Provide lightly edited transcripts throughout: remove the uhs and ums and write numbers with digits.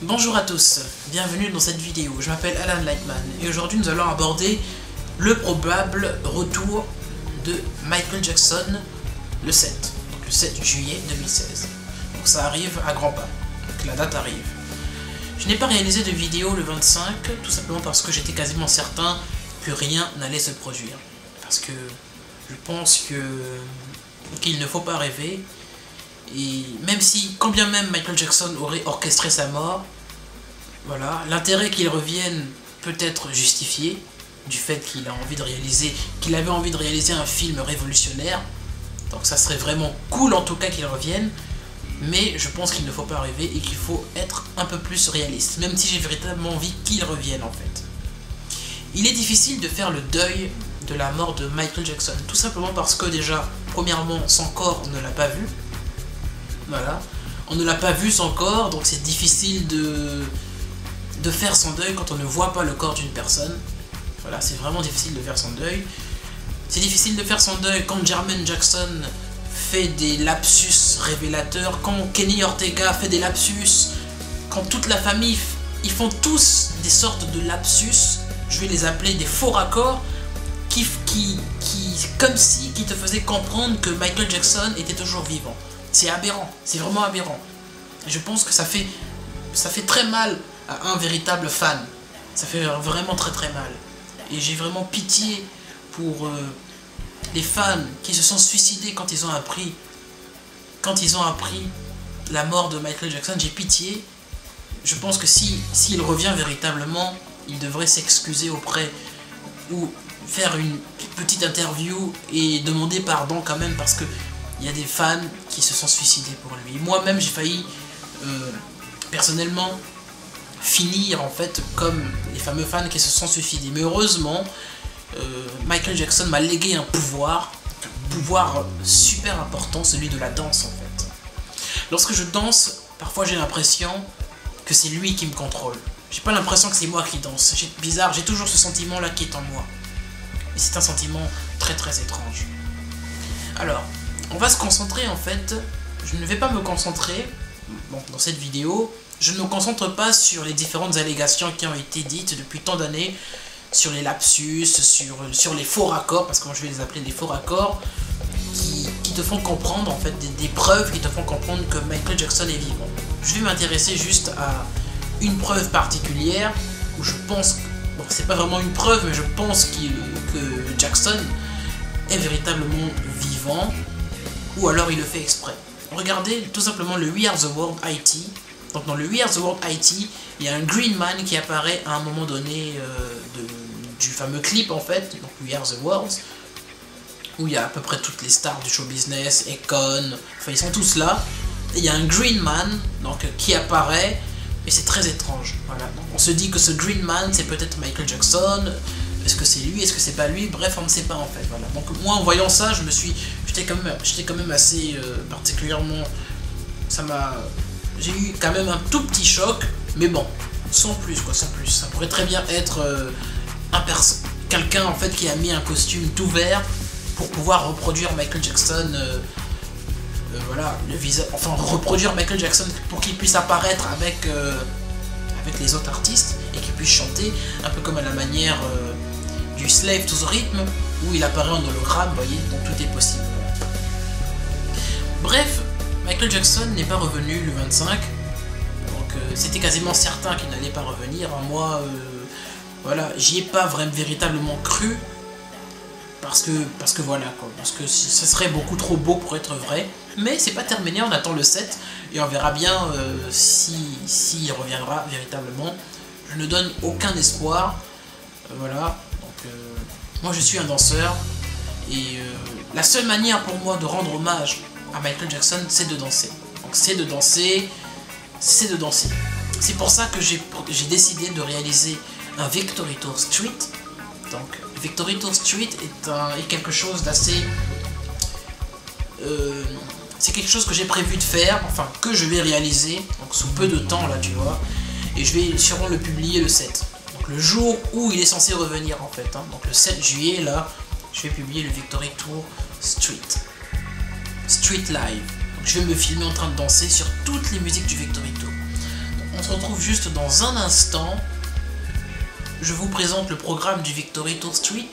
Bonjour à tous, bienvenue dans cette vidéo. Je m'appelle Alan Lightman et aujourd'hui nous allons aborder le probable retour de Michael Jackson le 7, donc le 7 juillet 2016. Donc ça arrive à grands pas, donc la date arrive. Je n'ai pas réalisé de vidéo le 25 tout simplement parce que j'étais quasiment certain que rien n'allait se produire. Parce que je pense qu'il ne faut pas rêver. Et même si, quand bien même Michael Jackson aurait orchestré sa mort, voilà, l'intérêt qu'il revienne peut être justifié du fait qu'il avait envie de réaliser un film révolutionnaire. Donc ça serait vraiment cool en tout cas qu'il revienne. Mais je pense qu'il ne faut pas rêver et qu'il faut être un peu plus réaliste, même si j'ai véritablement envie qu'il revienne en fait. Il est difficile de faire le deuil de la mort de Michael Jackson, tout simplement parce que déjà, premièrement, son corps, on ne l'a pas vu. Voilà, on ne l'a pas vu son corps, donc c'est difficile de faire son deuil quand on ne voit pas le corps d'une personne. Voilà, c'est vraiment difficile de faire son deuil. C'est difficile de faire son deuil quand Jermaine Jackson fait des lapsus révélateurs, quand Kenny Ortega fait des lapsus, quand toute la famille, ils font tous des sortes de lapsus, je vais les appeler des faux raccords, qui te faisaient comprendre que Michael Jackson était toujours vivant. C'est aberrant, c'est vraiment aberrant. Et je pense que ça fait très mal à un véritable fan. Ça fait vraiment très mal. Et j'ai vraiment pitié pour les fans qui se sont suicidés quand ils ont appris la mort de Michael Jackson. J'ai pitié. Je pense que s'il revient véritablement, il devrait s'excuser auprès ou faire une petite interview et demander pardon quand même, parce que il y a des fans qui se sont suicidés pour lui. Moi-même, j'ai failli, personnellement, finir en fait comme les fameux fans qui se sont suicidés. Mais heureusement, Michael Jackson m'a légué un pouvoir super important, celui de la danse en fait. Lorsque je danse, parfois j'ai l'impression que c'est lui qui me contrôle. J'ai pas l'impression que c'est moi qui danse. C'est bizarre, j'ai toujours ce sentiment-là qui est en moi. Et c'est un sentiment très étrange. Alors, on va se concentrer en fait, je ne vais pas me concentrer, dans cette vidéo, je ne me concentre pas sur les différentes allégations qui ont été dites depuis tant d'années, sur les lapsus, sur les faux raccords, parce que moi je vais les appeler des faux raccords, qui te font comprendre en fait, des preuves qui te font comprendre que Michael Jackson est vivant. Je vais m'intéresser juste à une preuve particulière, où je pense, bon c'est pas vraiment une preuve, mais je pense que Jackson est véritablement vivant, ou alors il le fait exprès. Regardez tout simplement le We Are The World IT. Donc dans le We Are The World IT, il y a un Green Man qui apparaît à un moment donné du fameux clip en fait, donc We Are The World, où il y a à peu près toutes les stars du show business, Akon, enfin ils sont tous là. Et il y a un Green Man donc, qui apparaît, et c'est très étrange. Voilà. Donc, on se dit que ce Green Man c'est peut-être Michael Jackson. Est-ce que c'est lui, est-ce que c'est pas lui? Bref, on ne sait pas en fait. Voilà. Donc moi en voyant ça, j'étais quand même assez particulièrement, j'ai eu quand même un tout petit choc, mais bon, sans plus quoi, sans plus. Ça pourrait très bien être quelqu'un en fait qui a mis un costume tout vert pour pouvoir reproduire Michael Jackson, voilà, le visage, enfin reproduire Michael Jackson pour qu'il puisse apparaître avec les autres artistes et qu'il puisse chanter un peu comme à la manière du Slave to the Rhythm, où il apparaît en hologramme, vous voyez, donc tout est possible. Bref, Michael Jackson n'est pas revenu le 25, donc c'était quasiment certain qu'il n'allait pas revenir. Moi, voilà, j'y ai pas vraiment véritablement cru, parce que voilà, quoi, parce que ce serait beaucoup trop beau pour être vrai. Mais c'est pas terminé, on attend le 7, et on verra bien s'il reviendra véritablement. Je ne donne aucun espoir, voilà. Moi je suis un danseur et la seule manière pour moi de rendre hommage à Michael Jackson, c'est de danser. Donc c'est de danser. C'est pour ça que j'ai décidé de réaliser un Victory Tour Street. Donc Victory Tour Street est quelque chose d'assez... c'est quelque chose que j'ai prévu de faire, enfin que je vais réaliser, donc sous peu de temps là tu vois. Et je vais sûrement le publier le 7. Le jour où il est censé revenir en fait, hein. Donc le 7 juillet là, je vais publier le Victory Tour Street Live. Donc je vais me filmer en train de danser sur toutes les musiques du Victory Tour. Donc, On se retrouve juste dans un instant. Je vous présente le programme du Victory Tour Street.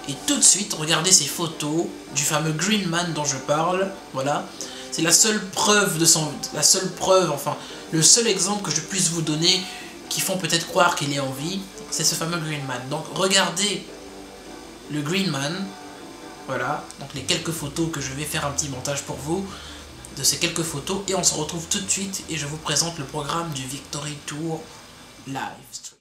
Et tout de suite, regardez ces photos du fameux Green Man dont je parle. Voilà. C'est la seule preuve de son... La seule preuve, enfin, le seul exemple que je puisse vous donner qui font peut-être croire qu'il est en vie. C'est ce fameux Green Man. Donc regardez le Green Man. Voilà. Donc les quelques photos que je vais faire un petit montage pour vous. De ces quelques photos. Et on se retrouve tout de suite. Et je vous présente le programme du Victory Tour Live Stream.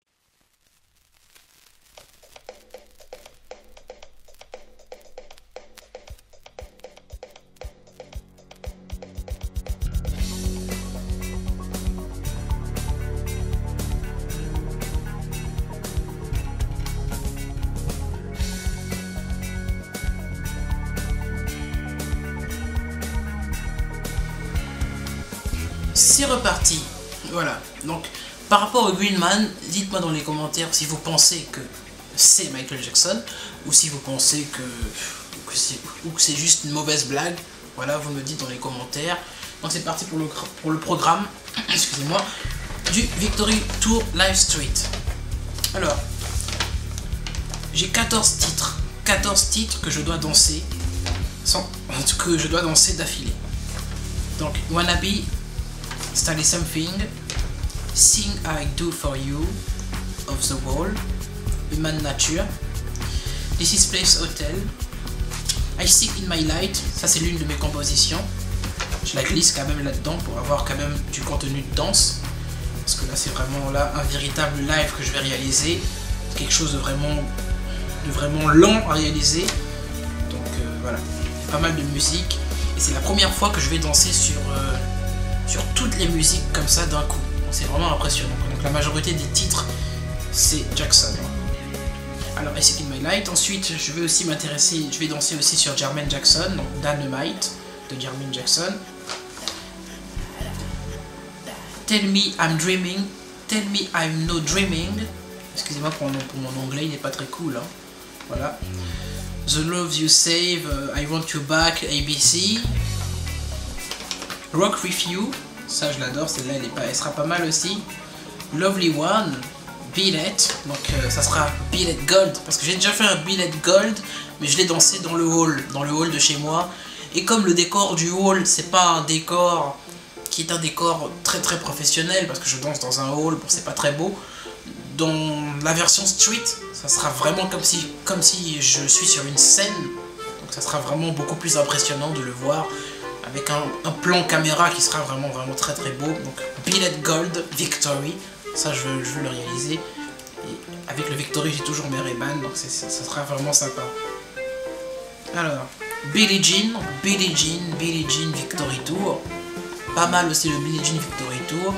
C'est reparti. Voilà. Donc, par rapport au Green Man, dites-moi dans les commentaires si vous pensez que c'est Michael Jackson ou si vous pensez que c'est juste une mauvaise blague. Voilà, vous me dites dans les commentaires. Donc, c'est parti pour le programme, excusez-moi, du Victory Tour Live Street. Alors, j'ai 14 titres. 14 titres que je dois danser d'affilée. Donc, Wannabe, Study Something, Sing I Do For You, Of The Wall, Human Nature, This Is Place Hotel, I Seek In My Light, ça c'est l'une de mes compositions, je la glisse quand même là-dedans pour avoir quand même du contenu de danse, parce que là c'est vraiment là un véritable live que je vais réaliser, quelque chose de vraiment lent à réaliser, donc voilà, pas mal de musique, et c'est la première fois que je vais danser sur toutes les musiques comme ça d'un coup. C'est vraiment impressionnant. Donc la majorité des titres, c'est Jackson. Alors, I Seek In My Light. Ensuite, je vais danser aussi sur Jermaine Jackson, donc Dynamite de Jermaine Jackson. Tell Me I'm Dreaming. Tell Me I'm No Dreaming. Excusez-moi pour mon anglais, il n'est pas très cool. Hein. Voilà. The Love You Save, I Want You Back, ABC. Rock With You, ça je l'adore, celle-là elle sera pas mal aussi. Lovely One, Billet, donc ça sera Billet Gold, parce que j'ai déjà fait un Billet Gold, mais je l'ai dansé dans le hall de chez moi. Et comme le décor du hall, c'est pas un décor qui est un décor très très professionnel, parce que je danse dans un hall, bon c'est pas très beau. Dans la version street, ça sera vraiment comme si je suis sur une scène, donc ça sera vraiment beaucoup plus impressionnant de le voir. Avec un plan caméra qui sera vraiment très très beau. Donc Billet Gold Victory, ça je veux le réaliser. Et avec le Victory j'ai toujours mes Ray-Ban, donc ça sera vraiment sympa. Alors, Billie Jean Victory Tour. Pas mal aussi le Billie Jean Victory Tour.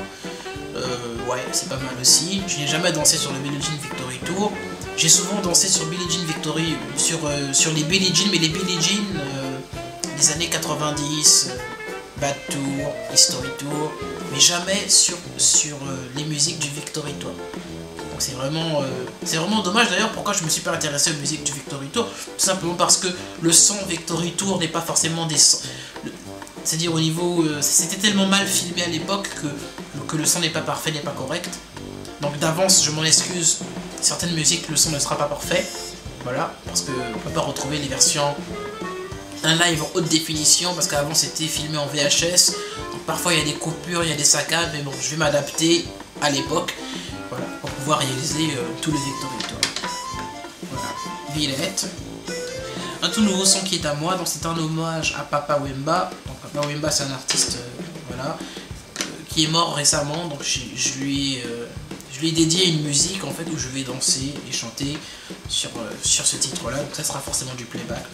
Ouais, c'est pas mal aussi. Je n'ai jamais dansé sur le Billie Jean Victory Tour. J'ai souvent dansé sur Billie Jean Victory, sur les Billie Jean, mais les Billie Jean des années 90, Bad Tour, History Tour, mais jamais sur les musiques du Victory Tour. Donc c'est vraiment dommage d'ailleurs pourquoi je me suis pas intéressé aux musiques du Victory Tour, tout simplement parce que le son Victory Tour n'est pas forcément des sons. C'est-à-dire au niveau... c'était tellement mal filmé à l'époque que le son n'est pas parfait, n'est pas correct. Donc d'avance, je m'en excuse, certaines musiques, le son ne sera pas parfait. Voilà, parce qu'on ne peut pas retrouver les versions... un live en haute définition parce qu'avant c'était filmé en VHS, donc parfois il y a des coupures, il y a des saccades, mais bon je vais m'adapter à l'époque, voilà, pour pouvoir réaliser tout le Victory Tour. Voilà, Villette. Un tout nouveau son qui est à moi, donc c'est un hommage à Papa Wemba. Donc Papa Wemba c'est un artiste voilà, qui est mort récemment, donc je lui ai dédié une musique en fait où je vais danser et chanter sur ce titre là, donc ça sera forcément du playback.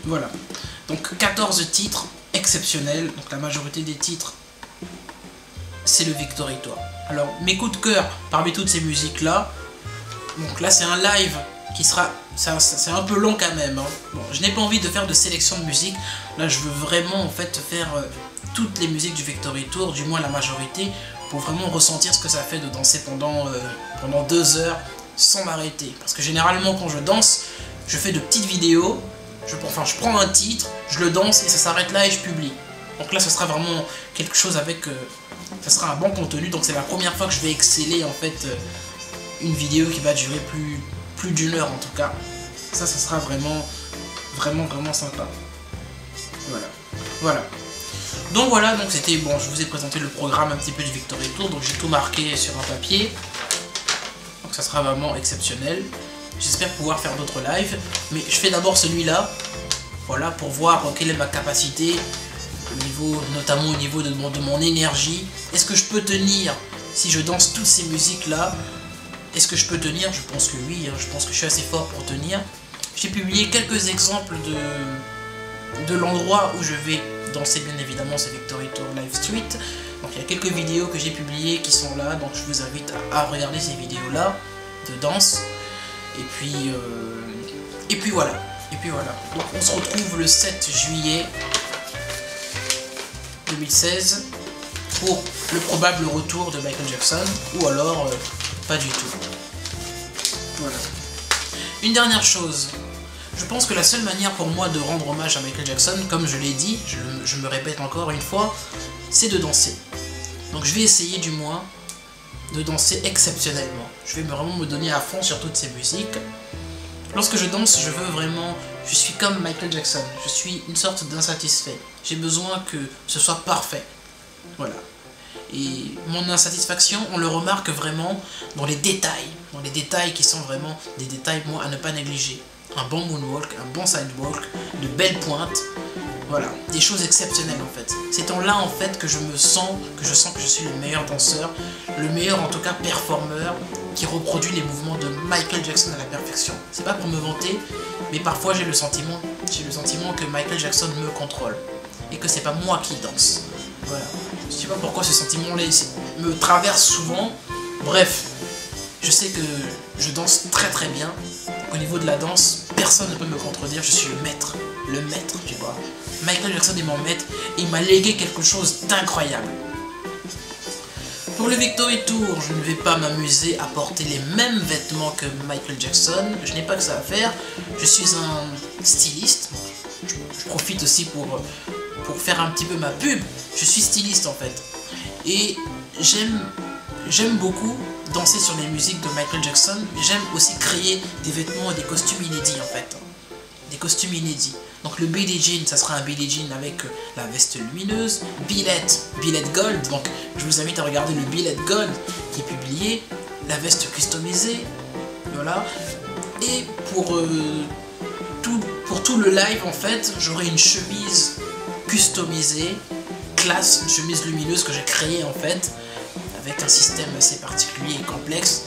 Voilà, donc 14 titres exceptionnels, donc la majorité des titres c'est le Victory Tour. Alors mes coups de cœur parmi toutes ces musiques là, donc là c'est un live qui sera, c'est un peu long quand même, hein. Bon, je n'ai pas envie de faire de sélection de musique, là je veux vraiment en fait faire toutes les musiques du Victory Tour, du moins la majorité, pour vraiment ressentir ce que ça fait de danser pendant 2 heures sans m'arrêter, parce que généralement quand je danse, je fais de petites vidéos. Je prends un titre, je le danse et ça s'arrête là et je publie. Donc là, ce sera vraiment quelque chose avec ça sera un bon contenu. Donc c'est la première fois que je vais exceller en fait une vidéo qui va durer plus d'une heure en tout cas. Ça sera vraiment sympa. Voilà. Donc voilà, donc c'était bon, je vous ai présenté le programme un petit peu du Victory Tour, donc j'ai tout marqué sur un papier. Donc ça sera vraiment exceptionnel. J'espère pouvoir faire d'autres lives, mais je fais d'abord celui-là, voilà, pour voir quelle est ma capacité, notamment au niveau de mon énergie. Est-ce que je peux tenir si je danse toutes ces musiques-là? Est-ce que je peux tenir? Je pense que oui, hein, je pense que je suis assez fort pour tenir. J'ai publié quelques exemples de l'endroit où je vais danser, bien évidemment, c'est Victory Tour Live Street. Donc il y a quelques vidéos que j'ai publiées qui sont là, donc je vous invite à regarder ces vidéos-là de danse. Et puis voilà. Donc on se retrouve le 7 juillet 2016 pour le probable retour de Michael Jackson, ou alors pas du tout. Voilà. Une dernière chose. Je pense que la seule manière pour moi de rendre hommage à Michael Jackson, comme je l'ai dit, je me répète encore une fois, c'est de danser. Donc je vais essayer du moins de danser exceptionnellement. Je vais vraiment me donner à fond sur toutes ces musiques. Lorsque je danse, je suis comme Michael Jackson. Je suis une sorte d'insatisfait. J'ai besoin que ce soit parfait. Voilà. Et mon insatisfaction, on le remarque vraiment dans les détails qui sont vraiment des détails, moi, à ne pas négliger. Un bon moonwalk, un bon sidewalk, de belles pointes, voilà, des choses exceptionnelles en fait. C'est en là en fait que je sens que je suis le meilleur danseur, le meilleur en tout cas performeur qui reproduit les mouvements de Michael Jackson à la perfection. C'est pas pour me vanter, mais parfois j'ai le sentiment que Michael Jackson me contrôle et que c'est pas moi qui danse. Voilà. Je sais pas pourquoi ce sentiment-là me traverse souvent. Bref, je sais que je danse très très bien. Au niveau de la danse, personne ne peut me contredire, je suis le maître, tu vois. Michael Jackson est mon maître et il m'a légué quelque chose d'incroyable. Pour le Victory Tour, je ne vais pas m'amuser à porter les mêmes vêtements que Michael Jackson, je n'ai pas que ça à faire, je suis un styliste, je profite aussi pour faire un petit peu ma pub, je suis styliste en fait. Et j'aime beaucoup danser sur les musiques de Michael Jackson, mais j'aime aussi créer des vêtements et des costumes inédits en fait. Des costumes inédits. Donc le Billie Jean, ça sera un Billie Jean avec la veste lumineuse, Billet Gold, donc je vous invite à regarder le Billet Gold qui est publié, la veste customisée, voilà. Et pour tout le live en fait, j'aurai une chemise customisée, classe, une chemise lumineuse que j'ai créée en fait, avec un système assez particulier et complexe,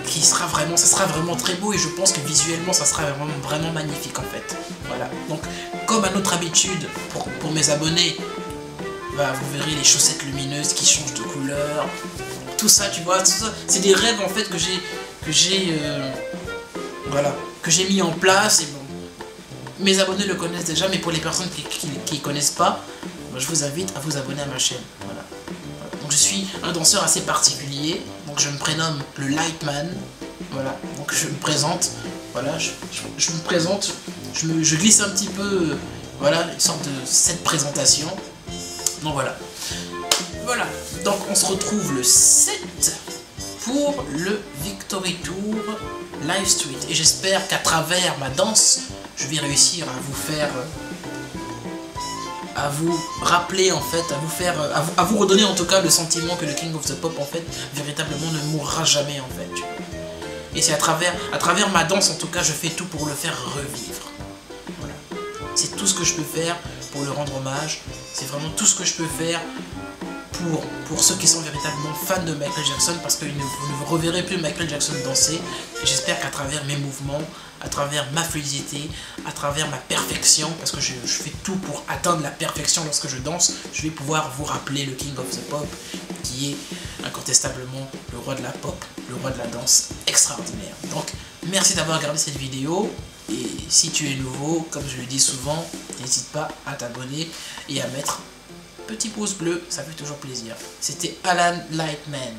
qui sera vraiment très beau, et je pense que visuellement ça sera vraiment magnifique en fait. Voilà, donc comme à notre habitude pour mes abonnés, bah, vous verrez les chaussettes lumineuses qui changent de couleur, tout ça, tu vois, c'est des rêves en fait que j'ai mis en place. Et bon, mes abonnés le connaissent déjà, mais pour les personnes qui connaissent pas, bah, je vous invite à vous abonner à ma chaîne. Voilà. Donc je suis un danseur assez particulier, donc je me prénomme le Lightman, voilà, donc je me présente, voilà, je me présente, je glisse un petit peu, voilà, une sorte de cette présentation, donc voilà, donc on se retrouve le 7 pour le Victory Tour Live Street, et j'espère qu'à travers ma danse, je vais réussir à vous rappeler en fait, à vous redonner en tout cas le sentiment que le King of the Pop en fait véritablement ne mourra jamais en fait. Et c'est à travers ma danse en tout cas, je fais tout pour le faire revivre. Voilà. C'est tout ce que je peux faire pour le rendre hommage. C'est vraiment tout ce que je peux faire pour ceux qui sont véritablement fans de Michael Jackson, parce que vous ne reverrez plus Michael Jackson danser. Et j'espère qu'à travers mes mouvements, à travers ma fluidité, à travers ma perfection, parce que je fais tout pour atteindre la perfection lorsque je danse, je vais pouvoir vous rappeler le King of the Pop, qui est incontestablement le roi de la pop, le roi de la danse extraordinaire. Donc merci d'avoir regardé cette vidéo, et si tu es nouveau, comme je le dis souvent, n'hésite pas à t'abonner et à mettre petit pouce bleu, ça fait toujours plaisir. C'était Alan Lightman.